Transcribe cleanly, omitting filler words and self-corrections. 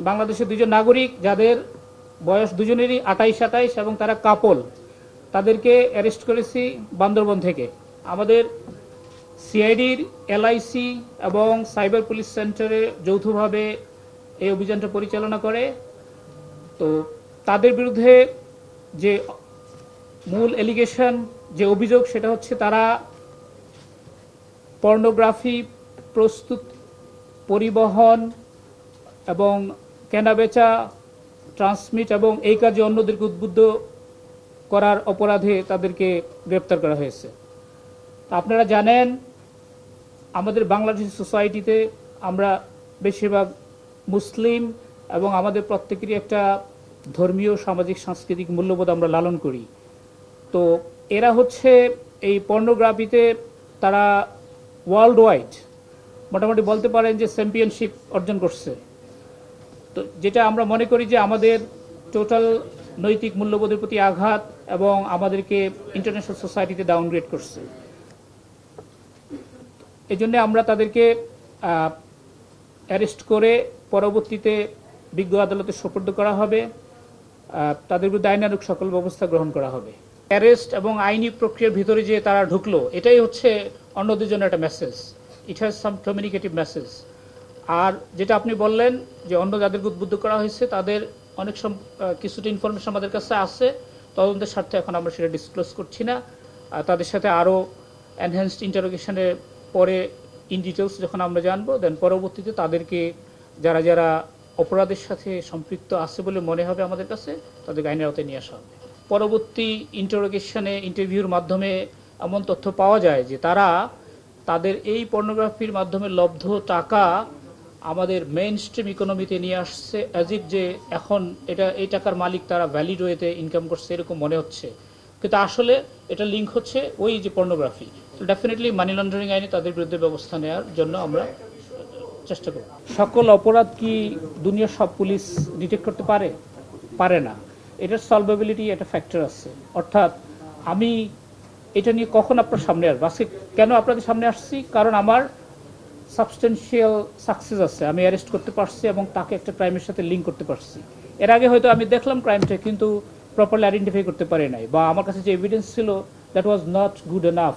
বাংলাদেশের দুজন নাগরিক যাদের বয়স দুজনেরই 28-27 এবং তারা কাপল, তাদেরকে অ্যারেস্ট করেছি বান্দরবন থেকে। আমাদের সিআইডির এলআইসি এবং সাইবার পুলিশ সেন্টারে যৌথভাবে এই অভিযানটা পরিচালনা করে। তো তাদের বিরুদ্ধে যে মূল এলিগেশন, যে অভিযোগ, সেটা হচ্ছে তারা পর্নোগ্রাফি প্রস্তুত, পরিবহন এবং কেনাবেচা, ট্রান্সমিট এবং এই কাজে অন্যদেরকে উদ্বুদ্ধ করার অপরাধে তাদেরকে গ্রেপ্তার করা হয়েছে। আপনারা জানেন আমাদের বাংলাদেশ সোসাইটিতে আমরা বেশিরভাগ মুসলিম এবং আমাদের প্রত্যেকেরই একটা ধর্মীয়, সামাজিক, সাংস্কৃতিক মূল্যবোধ আমরা লালন করি। তো এরা হচ্ছে এই পর্নোগ্রাফিতে তারা ওয়ার্ল্ড ওয়াইড মোটামুটি বলতে পারেন যে চ্যাম্পিয়নশিপ অর্জন করছে। তো যেটা আমরা মনে করি যে আমাদের টোটাল নৈতিক মূল্যবোধের প্রতি আঘাত এবং আমাদেরকে ইন্টারন্যাশনাল সোসাইটিতে ডাউনগ্রেড করছে। এই জন্য আমরা তাদেরকে অ্যারেস্ট করে পরবর্তীতে বিজ্ঞ আদালতে সোপর্দ করা হবে। তাদের বিরুদ্ধে আইনানুগ সকল ব্যবস্থা গ্রহণ করা হবে। অ্যারেস্ট এবং আইনি প্রক্রিয়ার ভিতরে যে তারা ঢুকলো, এটাই হচ্ছে অন্যদের জন্য একটা message. It has some communicative message. আর যেটা আপনি বললেন যে অন্য যাদেরকে উদ্বুদ্ধ করা হয়েছে তাদের অনেক কিছুটা ইনফরমেশন আমাদের কাছে আছে, তদন্তের স্বার্থে এখন আমরা সেটা ডিসক্লোজ করছি না। তাদের সাথে আরও এনহ্যান্সড ইন্টারোগেশনের পরে ইন ডিটেলস যখন আমরা জানবো, দেন পরবর্তীতে তাদেরকে যারা যারা অপরাধের সাথে সম্পৃক্ত আছে বলে মনে হবে আমাদের কাছে, তাদেরকে আইনের আওতায় নিয়ে আসা হবে। পরবর্তী ইন্টারভিউর মাধ্যমে এমন তথ্য পাওয়া যায় যে তারা তাদের এই পর্নোগ্রাফির মাধ্যমে লব্ধ টাকা আমাদের মেইন স্ট্রিম ইকোনমিতে নিয়ে আসছে, অ্যাজ ইফ যে এখন এই টাকার মালিক তারা ভ্যালিড ওয়েতে ইনকাম করছে এরকম মনে হচ্ছে, কিন্তু আসলে এটা লিঙ্ক হচ্ছে ওই যে পর্নোগ্রাফি। তো ডেফিনেটলি মানি লন্ডারিং আইনে তাদের বিরুদ্ধে ব্যবস্থা নেওয়ার জন্য আমরা চেষ্টা করব। সকল অপরাধ কি দুনিয়ার সব পুলিশ ডিটেক্ট করতে পারে? পারে না। এটার সলভেবিলিটি একটা ফ্যাক্টর আছে। অর্থাৎ আমি এটা নিয়ে কখন আপনার সামনে আসবো, আজকে কেন আপনাদের সামনে আসছি, কারণ আমার সাবস্টেন্সিয়াল সাকসেস আছে, আমি অ্যারেস্ট করতে পারছি এবং তাকে একটা ক্রাইমের সাথে লিঙ্ক করতে পারছি। এর আগে হয়তো আমি দেখলাম ক্রাইমটা কিন্তু প্রপারলি আইডেন্টিফাই করতে পারি নাই, বা আমার কাছে যে এভিডেন্স ছিল that was not good enough.